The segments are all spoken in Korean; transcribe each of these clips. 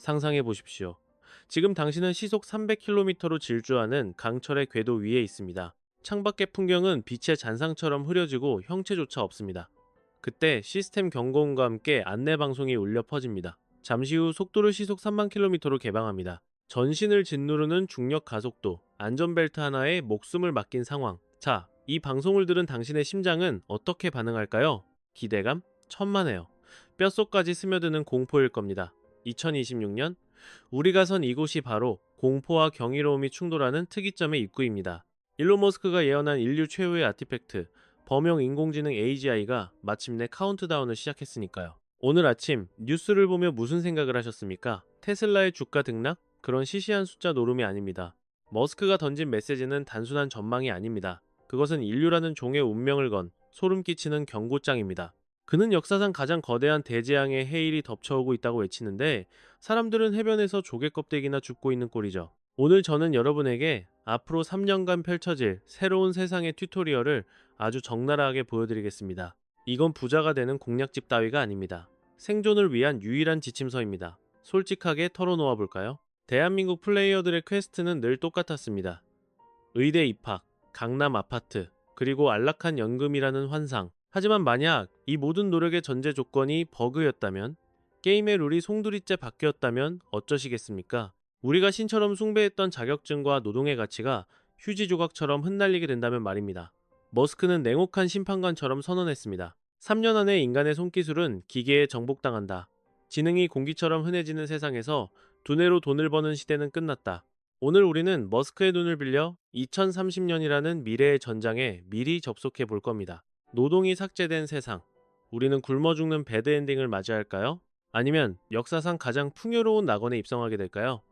상상해 보십시오. 지금 당신은 시속 300km로 질주하는 강철의 궤도 위에 있습니다. 창밖의 풍경은 빛의 잔상처럼 흐려지고 형체조차 없습니다. 그때 시스템 경고음과 함께 안내 방송이 울려 퍼집니다. 잠시 후 속도를 시속 3만 km로 개방합니다. 전신을 짓누르는 중력 가속도, 안전벨트 하나에 목숨을 맡긴 상황. 자, 이 방송을 들은 당신의 심장은 어떻게 반응할까요? 기대감? 천만에요. 뼛속까지 스며드는 공포일 겁니다. 2026년 우리가 선 이곳이 바로 공포와 경이로움이 충돌하는 특이점의 입구입니다. 일론 머스크가 예언한 인류 최후의 아티팩트, 범용 인공지능 AGI가 마침내 카운트다운을 시작했으니까요. 오늘 아침 뉴스를 보며 무슨 생각을 하셨습니까? 테슬라의 주가 등락? 그런 시시한 숫자 노름이 아닙니다. 머스크가 던진 메시지는 단순한 전망이 아닙니다. 그것은 인류라는 종의 운명을 건 소름 끼치는 경고장입니다. 그는 역사상 가장 거대한 대재앙의 해일이 덮쳐오고 있다고 외치는데 사람들은 해변에서 조개 껍데기나 줍고 있는 꼴이죠. 오늘 저는 여러분에게 앞으로 3년간 펼쳐질 새로운 세상의 튜토리얼을 아주 적나라하게 보여드리겠습니다. 이건 부자가 되는 공략집 따위가 아닙니다. 생존을 위한 유일한 지침서입니다. 솔직하게 털어놓아 볼까요? 대한민국 플레이어들의 퀘스트는 늘 똑같았습니다. 의대 입학, 강남 아파트, 그리고 안락한 연금이라는 환상. 하지만 만약 이 모든 노력의 전제 조건이 버그였다면, 게임의 룰이 송두리째 바뀌었다면 어쩌시겠습니까? 우리가 신처럼 숭배했던 자격증과 노동의 가치가 휴지 조각처럼 흩날리게 된다면 말입니다. 머스크는 냉혹한 심판관처럼 선언했습니다. 3년 안에 인간의 손기술은 기계에 정복당한다. 지능이 공기처럼 흔해지는 세상에서 두뇌로 돈을 버는 시대는 끝났다. 오늘 우리는 머스크의 눈을 빌려 2030년이라는 미래의 전장에 미리 접속해 볼 겁니다. 노동이 삭제된 세상. 우리는 굶어 죽는 배드엔딩을 맞이할까요? 아니면 역사상 가장 풍요로운 낙원에 입성하게 될까요?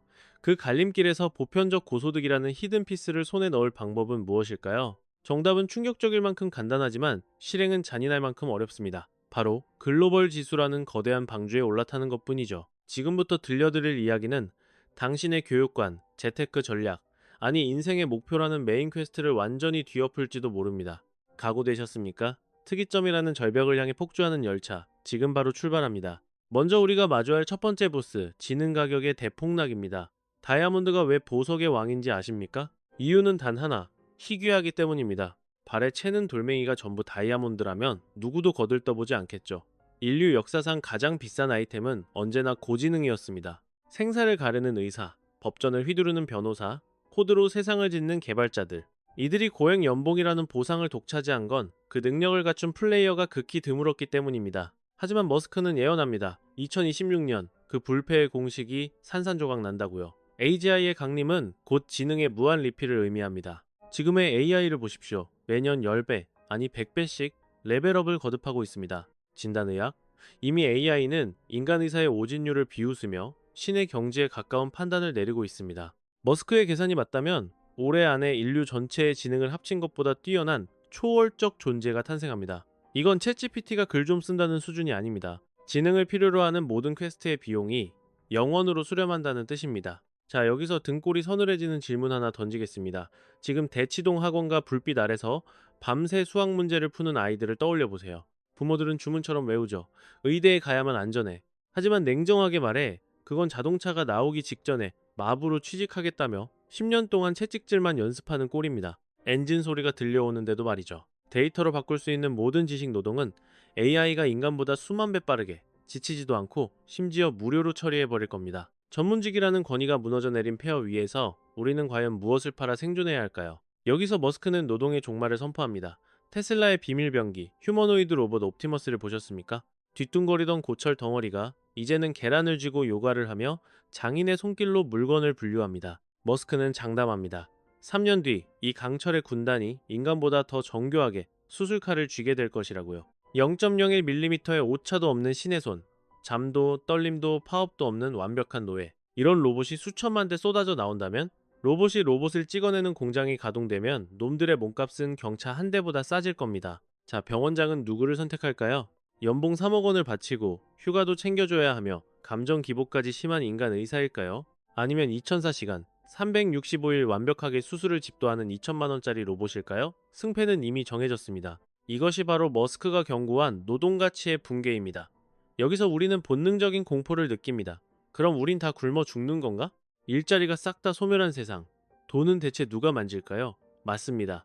그 갈림길에서 보편적 고소득이라는 히든피스를 손에 넣을 방법은 무엇일까요? 정답은 충격적일 만큼 간단하지만 실행은 잔인할 만큼 어렵습니다. 바로 글로벌 지수라는 거대한 방주에 올라타는 것뿐이죠. 지금부터 들려드릴 이야기는 당신의 교육관, 재테크 전략, 아니 인생의 목표라는 메인 퀘스트를 완전히 뒤엎을지도 모릅니다. 각오되셨습니까? 특이점이라는 절벽을 향해 폭주하는 열차, 지금 바로 출발합니다. 먼저 우리가 마주할 첫 번째 보스, 지능 가격의 대폭락입니다. 다이아몬드가 왜 보석의 왕인지 아십니까? 이유는 단 하나, 희귀하기 때문입니다. 발에 채는 돌멩이가 전부 다이아몬드라면 누구도 거들떠보지 않겠죠. 인류 역사상 가장 비싼 아이템은 언제나 고지능이었습니다. 생사를 가르는 의사, 법전을 휘두르는 변호사, 코드로 세상을 짓는 개발자들. 이들이 고액 연봉이라는 보상을 독차지한 건 그 능력을 갖춘 플레이어가 극히 드물었기 때문입니다. 하지만 머스크는 예언합니다. 2026년 그 불패의 공식이 산산조각 난다고요. AGI의 강림은 곧 지능의 무한 리필을 의미합니다. 지금의 AI를 보십시오. 매년 10배, 아니 100배씩 레벨업을 거듭하고 있습니다. 진단의학? 이미 AI는 인간 의사의 오진율을 비웃으며 신의 경지에 가까운 판단을 내리고 있습니다. 머스크의 계산이 맞다면 올해 안에 인류 전체의 지능을 합친 것보다 뛰어난 초월적 존재가 탄생합니다. 이건 챗GPT가 글 좀 쓴다는 수준이 아닙니다. 지능을 필요로 하는 모든 퀘스트의 비용이 영원으로 수렴한다는 뜻입니다. 자, 여기서 등골이 서늘해지는 질문 하나 던지겠습니다. 지금 대치동 학원과 불빛 아래서 밤새 수학 문제를 푸는 아이들을 떠올려 보세요. 부모들은 주문처럼 외우죠. 의대에 가야만 안전해. 하지만 냉정하게 말해 그건 자동차가 나오기 직전에 마부로 취직하겠다며 10년 동안 채찍질만 연습하는 꼴입니다. 엔진 소리가 들려오는데도 말이죠. 데이터로 바꿀 수 있는 모든 지식 노동은 AI가 인간보다 수만 배 빠르게 지치지도 않고 심지어 무료로 처리해버릴 겁니다. 전문직이라는 권위가 무너져 내린 폐허 위에서 우리는 과연 무엇을 팔아 생존해야 할까요? 여기서 머스크는 노동의 종말을 선포합니다. 테슬라의 비밀병기, 휴머노이드 로봇 옵티머스를 보셨습니까? 뒤뚱거리던 고철 덩어리가 이제는 계란을 쥐고 요가를 하며 장인의 손길로 물건을 분류합니다. 머스크는 장담합니다. 3년 뒤 이 강철의 군단이 인간보다 더 정교하게 수술칼을 쥐게 될 것이라고요. 0.01mm의 오차도 없는 신의 손, 잠도 떨림도 파업도 없는 완벽한 노예. 이런 로봇이 수천만 대 쏟아져 나온다면 로봇이 로봇을 찍어내는 공장이 가동되면 놈들의 몸값은 경차 한 대보다 싸질 겁니다. 자, 병원장은 누구를 선택할까요? 연봉 3억 원을 바치고 휴가도 챙겨줘야 하며 감정 기복까지 심한 인간 의사일까요? 아니면 2004시간 365일 완벽하게 수술을 집도하는 2천만 원짜리 로봇일까요? 승패는 이미 정해졌습니다. 이것이 바로 머스크가 경고한 노동 가치의 붕괴입니다. 여기서 우리는 본능적인 공포를 느낍니다. 그럼 우린 다 굶어 죽는 건가? 일자리가 싹 다 소멸한 세상. 돈은 대체 누가 만질까요? 맞습니다.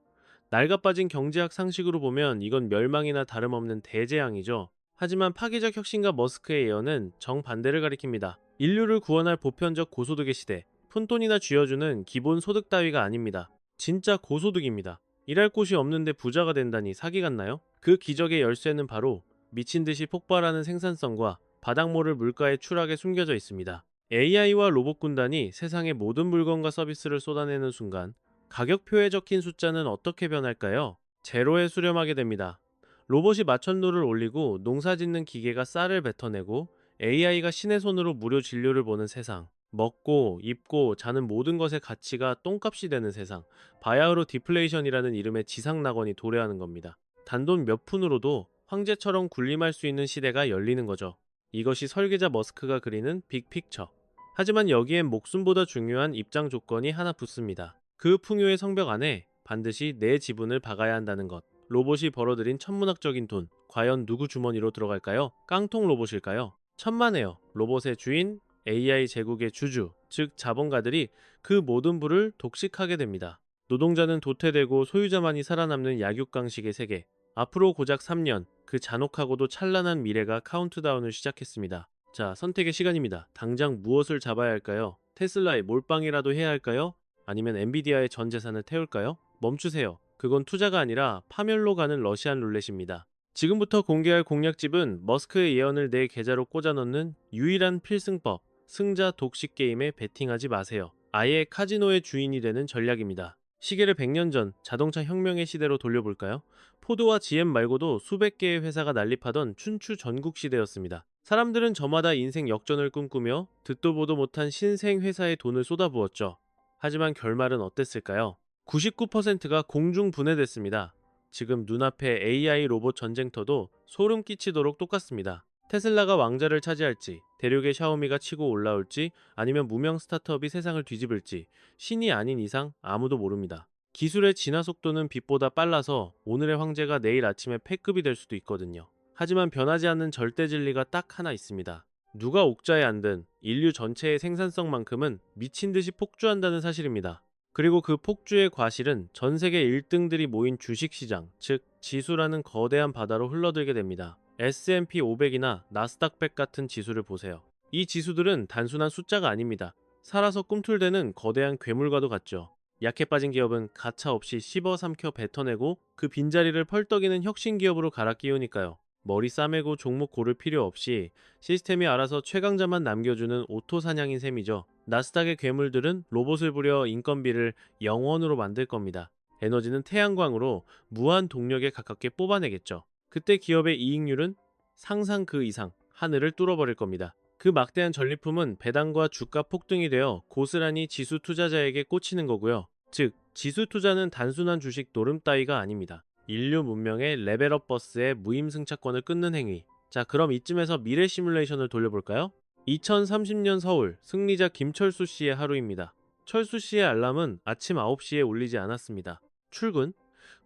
낡아 빠진 경제학 상식으로 보면 이건 멸망이나 다름없는 대재앙이죠. 하지만 파괴적 혁신가 머스크의 예언은 정반대를 가리킵니다. 인류를 구원할 보편적 고소득의 시대. 푼돈이나 쥐어주는 기본 소득 따위가 아닙니다. 진짜 고소득입니다. 일할 곳이 없는데 부자가 된다니 사기 같나요? 그 기적의 열쇠는 바로 미친 듯이 폭발하는 생산성과 바닥 모를 물가의 추락에 숨겨져 있습니다. AI와 로봇 군단이 세상의 모든 물건과 서비스를 쏟아내는 순간 가격표에 적힌 숫자는 어떻게 변할까요? 제로에 수렴하게 됩니다. 로봇이 마천루를 올리고 농사짓는 기계가 쌀을 뱉어내고 AI가 신의 손으로 무료 진료를 보는 세상. 먹고 입고 자는 모든 것의 가치가 똥값이 되는 세상. 바야흐로 디플레이션이라는 이름의 지상낙원이 도래하는 겁니다. 단돈 몇 푼으로도 황제처럼 군림할 수 있는 시대가 열리는 거죠. 이것이 설계자 머스크가 그리는 빅픽처. 하지만 여기엔 목숨보다 중요한 입장 조건이 하나 붙습니다. 그 풍요의 성벽 안에 반드시 내 지분을 박아야 한다는 것. 로봇이 벌어들인 천문학적인 돈, 과연 누구 주머니로 들어갈까요? 깡통 로봇일까요? 천만에요. 로봇의 주인, AI 제국의 주주, 즉 자본가들이 그 모든 부를 독식하게 됩니다. 노동자는 도태되고 소유자만이 살아남는 약육강식의 세계. 앞으로 고작 3년, 그 잔혹하고도 찬란한 미래가 카운트다운을 시작했습니다. 자, 선택의 시간입니다. 당장 무엇을 잡아야 할까요? 테슬라에 몰빵이라도 해야 할까요? 아니면 엔비디아의 전 재산을 태울까요? 멈추세요. 그건 투자가 아니라 파멸로 가는 러시안 룰렛입니다. 지금부터 공개할 공략집은 머스크의 예언을 내 계좌로 꽂아넣는 유일한 필승법, 승자 독식 게임에 베팅하지 마세요. 아예 카지노의 주인이 되는 전략입니다. 시계를 100년 전 자동차 혁명의 시대로 돌려볼까요? 포드와 GM 말고도 수백 개의 회사가 난립하던 춘추 전국 시대였습니다. 사람들은 저마다 인생 역전을 꿈꾸며 듣도 보도 못한 신생 회사에 돈을 쏟아부었죠. 하지만 결말은 어땠을까요? 99%가 공중 분해됐습니다. 지금 눈앞의 AI 로봇 전쟁터도 소름 끼치도록 똑같습니다. 테슬라가 왕자를 차지할지, 대륙의 샤오미가 치고 올라올지, 아니면 무명 스타트업이 세상을 뒤집을지 신이 아닌 이상 아무도 모릅니다. 기술의 진화 속도는 빛보다 빨라서 오늘의 황제가 내일 아침에 패급이 될 수도 있거든요. 하지만 변하지 않는 절대 진리가 딱 하나 있습니다. 누가 옥자에 앉든 인류 전체의 생산성만큼은 미친 듯이 폭주한다는 사실입니다. 그리고 그 폭주의 과실은 전 세계 1등들이 모인 주식시장, 즉 지수라는 거대한 바다로 흘러들게 됩니다. S&P 500이나 나스닥 100 같은 지수를 보세요. 이 지수들은 단순한 숫자가 아닙니다. 살아서 꿈틀대는 거대한 괴물과도 같죠. 약해 빠진 기업은 가차 없이 씹어 삼켜 뱉어내고 그 빈자리를 펄떡이는 혁신 기업으로 갈아 끼우니까요. 머리 싸매고 종목 고를 필요 없이 시스템이 알아서 최강자만 남겨주는 오토 사냥인 셈이죠. 나스닥의 괴물들은 로봇을 부려 인건비를 0원으로 만들 겁니다. 에너지는 태양광으로 무한 동력에 가깝게 뽑아내겠죠. 그때 기업의 이익률은 상상 그 이상 하늘을 뚫어버릴 겁니다. 그 막대한 전리품은 배당과 주가 폭등이 되어 고스란히 지수 투자자에게 꽂히는 거고요. 즉, 지수 투자는 단순한 주식 노름 따위가 아닙니다. 인류 문명의 레벨업 버스의 무임승차권을 끊는 행위. 자, 그럼 이쯤에서 미래 시뮬레이션을 돌려볼까요? 2030년 서울, 승리자 김철수 씨의 하루입니다. 철수 씨의 알람은 아침 9시에 울리지 않았습니다. 출근?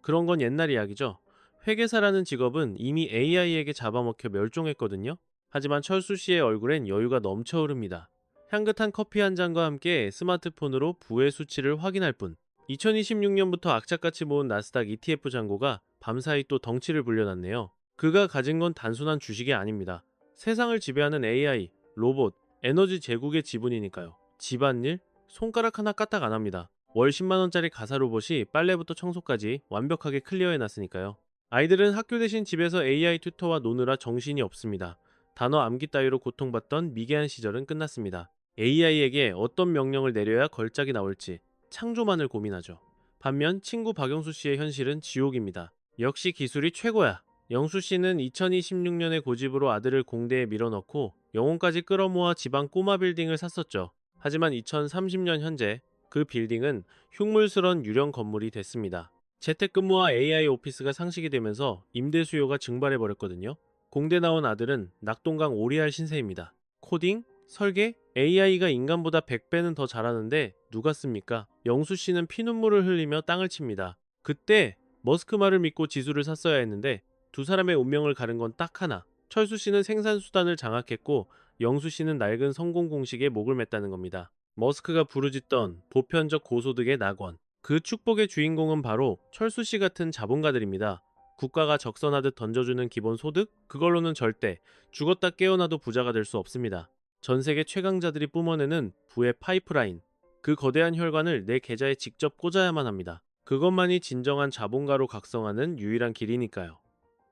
그런 건 옛날 이야기죠. 회계사라는 직업은 이미 AI에게 잡아먹혀 멸종했거든요. 하지만 철수 씨의 얼굴엔 여유가 넘쳐 흐릅니다. 향긋한 커피 한 잔과 함께 스마트폰으로 부의 수치를 확인할 뿐. 2026년부터 악착같이 모은 나스닥 ETF 잔고가 밤사이 또 덩치를 불려놨네요. 그가 가진 건 단순한 주식이 아닙니다. 세상을 지배하는 AI, 로봇, 에너지 제국의 지분이니까요. 집안일, 손가락 하나 까딱 안 합니다. 월 10만원짜리 가사 로봇이 빨래부터 청소까지 완벽하게 클리어해놨으니까요. 아이들은 학교 대신 집에서 AI 튜터와 노느라 정신이 없습니다. 단어 암기 따위로 고통받던 미개한 시절은 끝났습니다. AI에게 어떤 명령을 내려야 걸작이 나올지 창조만을 고민하죠. 반면 친구 박영수 씨의 현실은 지옥입니다. 역시 기술이 최고야. 영수 씨는 2026년에 고집으로 아들을 공대에 밀어넣고 영혼까지 끌어모아 지방 꼬마 빌딩을 샀었죠. 하지만 2030년 현재 그 빌딩은 흉물스런 유령 건물이 됐습니다. 재택근무와 AI 오피스가 상식이 되면서 임대 수요가 증발해버렸거든요. 공대 나온 아들은 낙동강 오리알 신세입니다. 코딩? 설계? AI가 인간보다 100배는 더 잘하는데 누가 씁니까? 영수 씨는 피눈물을 흘리며 땅을 칩니다. 그때 머스크 말을 믿고 지수를 샀어야 했는데 두 사람의 운명을 가른 건 딱 하나. 철수 씨는 생산 수단을 장악했고 영수 씨는 낡은 성공 공식에 목을 맸다는 겁니다. 머스크가 부르짖던 보편적 고소득의 낙원. 그 축복의 주인공은 바로 철수 씨 같은 자본가들입니다. 국가가 적선하듯 던져주는 기본 소득? 그걸로는 절대 죽었다 깨어나도 부자가 될 수 없습니다. 전 세계 최강자들이 뿜어내는 부의 파이프라인. 그 거대한 혈관을 내 계좌에 직접 꽂아야만 합니다. 그것만이 진정한 자본가로 각성하는 유일한 길이니까요.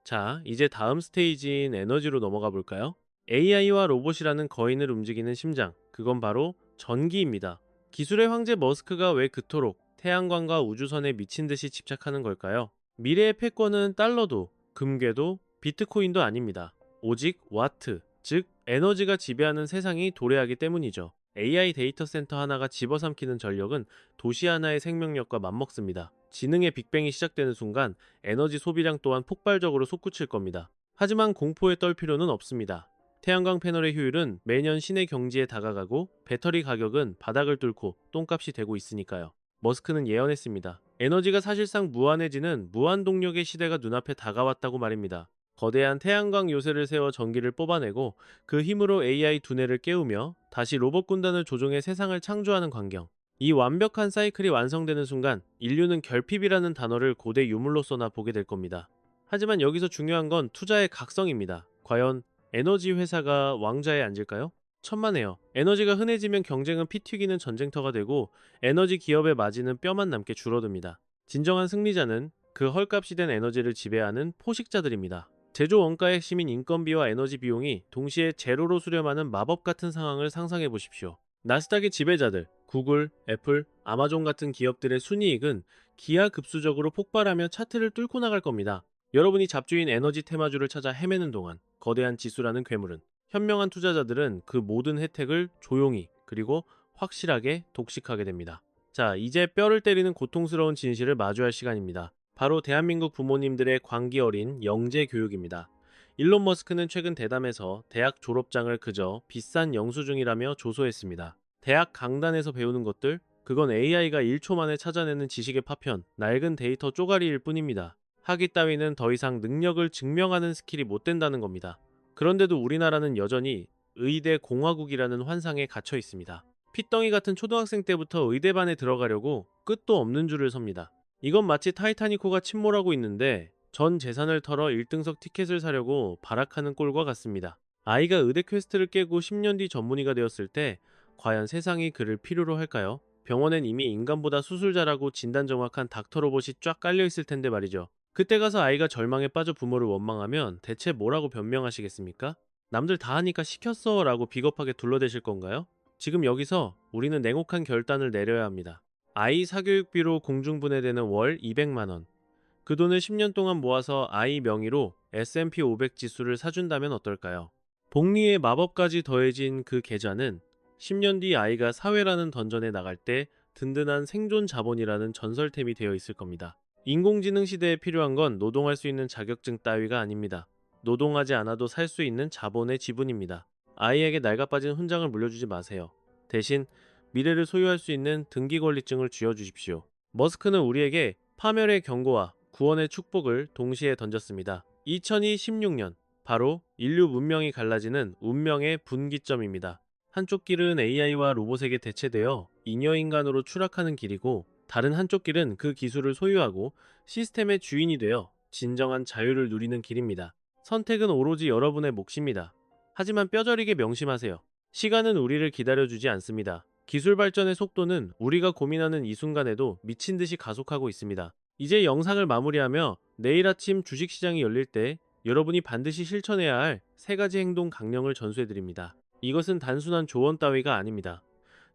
자, 이제 다음 스테이지인 에너지로 넘어가 볼까요? AI와 로봇이라는 거인을 움직이는 심장, 그건 바로 전기입니다. 기술의 황제 머스크가 왜 그토록 태양광과 우주선에 미친 듯이 집착하는 걸까요? 미래의 패권은 달러도, 금괴도, 비트코인도 아닙니다. 오직 와트, 즉 에너지가 지배하는 세상이 도래하기 때문이죠. AI 데이터 센터 하나가 집어삼키는 전력은 도시 하나의 생명력과 맞먹습니다. 지능의 빅뱅이 시작되는 순간 에너지 소비량 또한 폭발적으로 솟구칠 겁니다. 하지만 공포에 떨 필요는 없습니다. 태양광 패널의 효율은 매년 신의 경지에 다가가고 배터리 가격은 바닥을 뚫고 똥값이 되고 있으니까요. 머스크는 예언했습니다. 에너지가 사실상 무한해지는 무한동력의 시대가 눈앞에 다가왔다고 말입니다. 거대한 태양광 요새를 세워 전기를 뽑아내고 그 힘으로 AI 두뇌를 깨우며 다시 로봇 군단을 조종해 세상을 창조하는 광경. 이 완벽한 사이클이 완성되는 순간 인류는 결핍이라는 단어를 고대 유물로서나 보게 될 겁니다. 하지만 여기서 중요한 건 투자의 각성입니다. 과연 에너지 회사가 왕좌에 앉을까요? 천만에요. 에너지가 흔해지면 경쟁은 피 튀기는 전쟁터가 되고 에너지 기업의 마진은 뼈만 남게 줄어듭니다. 진정한 승리자는 그 헐값이 된 에너지를 지배하는 포식자들입니다. 제조 원가의 핵심인 인건비와 에너지 비용이 동시에 제로로 수렴하는 마법 같은 상황을 상상해 보십시오. 나스닥의 지배자들, 구글, 애플, 아마존 같은 기업들의 순이익은 기하급수적으로 폭발하며 차트를 뚫고 나갈 겁니다. 여러분이 잡주인 에너지 테마주를 찾아 헤매는 동안 거대한 지수라는 괴물은 현명한 투자자들은 그 모든 혜택을 조용히 그리고 확실하게 독식하게 됩니다. 자, 이제 뼈를 때리는 고통스러운 진실을 마주할 시간입니다. 바로 대한민국 부모님들의 광기 어린 영재 교육입니다. 일론 머스크는 최근 대담에서 대학 졸업장을 그저 비싼 영수증이라며 조소했습니다. 대학 강단에서 배우는 것들, 그건 AI가 1초 만에 찾아내는 지식의 파편, 낡은 데이터 쪼가리일 뿐입니다. 학위 따위는 더 이상 능력을 증명하는 스킬이 못 된다는 겁니다. 그런데도 우리나라는 여전히 의대 공화국이라는 환상에 갇혀 있습니다. 핏덩이 같은 초등학생 때부터 의대반에 들어가려고 끝도 없는 줄을 섭니다. 이건 마치 타이타닉호가 침몰하고 있는데 전 재산을 털어 1등석 티켓을 사려고 발악하는 꼴과 같습니다. 아이가 의대 퀘스트를 깨고 10년 뒤 전문의가 되었을 때 과연 세상이 그를 필요로 할까요? 병원엔 이미 인간보다 수술 잘하고 진단 정확한 닥터 로봇이 쫙 깔려 있을 텐데 말이죠. 그때 가서 아이가 절망에 빠져 부모를 원망하면 대체 뭐라고 변명하시겠습니까? 남들 다 하니까 시켰어 라고 비겁하게 둘러대실 건가요? 지금 여기서 우리는 냉혹한 결단을 내려야 합니다. 아이 사교육비로 공중분해되는 월 200만 원. 그 돈을 10년 동안 모아서 아이 명의로 S&P 500 지수를 사준다면 어떨까요? 복리의 마법까지 더해진 그 계좌는 10년 뒤 아이가 사회라는 던전에 나갈 때 든든한 생존 자본이라는 전설템이 되어 있을 겁니다. 인공지능 시대에 필요한 건 노동할 수 있는 자격증 따위가 아닙니다. 노동하지 않아도 살 수 있는 자본의 지분입니다. 아이에게 낡아빠진 훈장을 물려주지 마세요. 대신 미래를 소유할 수 있는 등기권리증을 쥐어주십시오. 머스크는 우리에게 파멸의 경고와 구원의 축복을 동시에 던졌습니다. 2016년, 바로 인류 문명이 갈라지는 운명의 분기점입니다. 한쪽 길은 AI와 로봇에게 대체되어 잉여인간으로 추락하는 길이고 다른 한쪽 길은 그 기술을 소유하고 시스템의 주인이 되어 진정한 자유를 누리는 길입니다. 선택은 오로지 여러분의 몫입니다. 하지만 뼈저리게 명심하세요. 시간은 우리를 기다려주지 않습니다. 기술 발전의 속도는 우리가 고민하는 이 순간에도 미친 듯이 가속하고 있습니다. 이제 영상을 마무리하며 내일 아침 주식시장이 열릴 때 여러분이 반드시 실천해야 할 3가지 행동 강령을 전수해드립니다. 이것은 단순한 조언 따위가 아닙니다.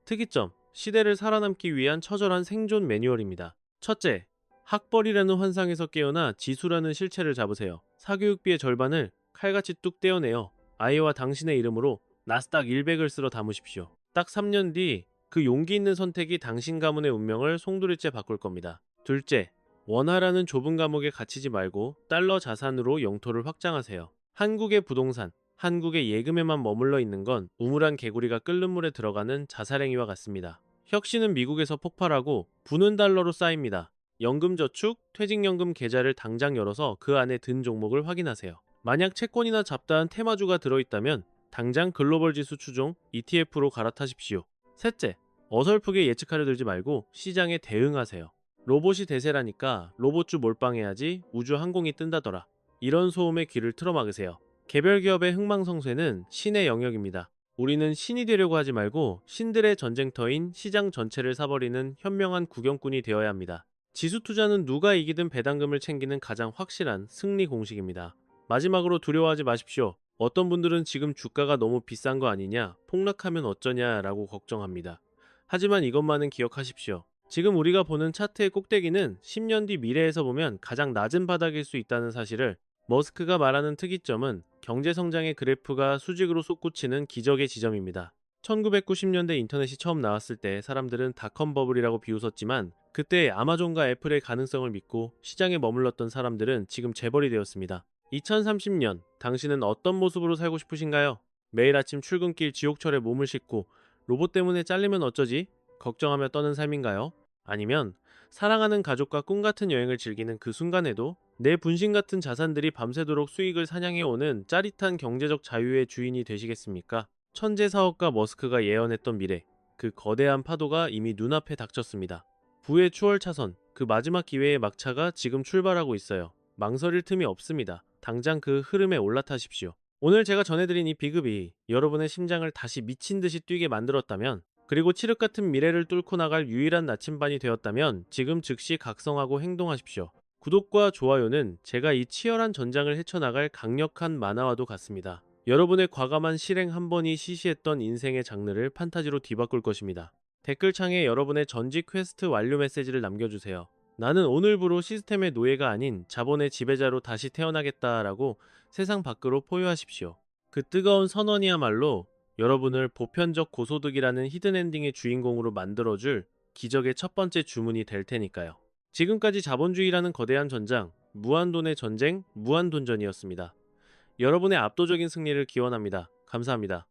특이점, 시대를 살아남기 위한 처절한 생존 매뉴얼입니다. 첫째, 학벌이라는 환상에서 깨어나 지수라는 실체를 잡으세요. 사교육비의 절반을 칼같이 뚝 떼어내어 아이와 당신의 이름으로 나스닥 100을 쓸어 담으십시오. 딱 3년 뒤 그 용기 있는 선택이 당신 가문의 운명을 송두리째 바꿀 겁니다. 둘째, 원화라는 좁은 감옥에 갇히지 말고 달러 자산으로 영토를 확장하세요. 한국의 부동산, 한국의 예금에만 머물러 있는 건 우물한 개구리가 끓는 물에 들어가는 자살행위와 같습니다. 혁신은 미국에서 폭발하고 부는 달러로 쌓입니다. 연금저축, 퇴직연금 계좌를 당장 열어서 그 안에 든 종목을 확인하세요. 만약 채권이나 잡다한 테마주가 들어있다면 당장 글로벌 지수 추종 ETF로 갈아타십시오. 셋째, 어설프게 예측하려 들지 말고 시장에 대응하세요. 로봇이 대세라니까 로봇주 몰빵해야지 우주 항공이 뜬다더라. 이런 소음에 귀를 틀어막으세요. 개별 기업의 흥망성쇠는 신의 영역입니다. 우리는 신이 되려고 하지 말고 신들의 전쟁터인 시장 전체를 사버리는 현명한 구경꾼이 되어야 합니다. 지수 투자는 누가 이기든 배당금을 챙기는 가장 확실한 승리 공식입니다. 마지막으로 두려워하지 마십시오. 어떤 분들은 지금 주가가 너무 비싼 거 아니냐, 폭락하면 어쩌냐라고 걱정합니다. 하지만 이것만은 기억하십시오. 지금 우리가 보는 차트의 꼭대기는 10년 뒤 미래에서 보면 가장 낮은 바닥일 수 있다는 사실을 머스크가 말하는 특이점은 경제성장의 그래프가 수직으로 솟구치는 기적의 지점입니다. 1990년대 인터넷이 처음 나왔을 때 사람들은 닷컴 버블이라고 비웃었지만 그때 아마존과 애플의 가능성을 믿고 시장에 머물렀던 사람들은 지금 재벌이 되었습니다. 2030년 당신은 어떤 모습으로 살고 싶으신가요? 매일 아침 출근길 지옥철에 몸을 싣고 로봇 때문에 잘리면 어쩌지? 걱정하며 떠는 삶인가요? 아니면 사랑하는 가족과 꿈같은 여행을 즐기는 그 순간에도 내 분신 같은 자산들이 밤새도록 수익을 사냥해오는 짜릿한 경제적 자유의 주인이 되시겠습니까? 천재 사업가 머스크가 예언했던 미래, 그 거대한 파도가 이미 눈앞에 닥쳤습니다. 부의 추월 차선, 그 마지막 기회의 막차가 지금 출발하고 있어요. 망설일 틈이 없습니다. 당장 그 흐름에 올라타십시오. 오늘 제가 전해드린 이 비급이 여러분의 심장을 다시 미친 듯이 뛰게 만들었다면, 그리고 칠흑 같은 미래를 뚫고 나갈 유일한 나침반이 되었다면 지금 즉시 각성하고 행동하십시오. 구독과 좋아요는 제가 이 치열한 전장을 헤쳐나갈 강력한 만화와도 같습니다. 여러분의 과감한 실행 한 번이 시시했던 인생의 장르를 판타지로 뒤바꿀 것입니다. 댓글창에 여러분의 전직 퀘스트 완료 메시지를 남겨주세요. 나는 오늘부로 시스템의 노예가 아닌 자본의 지배자로 다시 태어나겠다라고 세상 밖으로 포효하십시오. 그 뜨거운 선언이야말로 여러분을 보편적 고소득이라는 히든엔딩의 주인공으로 만들어줄 기적의 첫 번째 주문이 될 테니까요. 지금까지 자본주의라는 거대한 전장, 무한돈의 전쟁, 무한돈전이었습니다. 여러분의 압도적인 승리를 기원합니다. 감사합니다.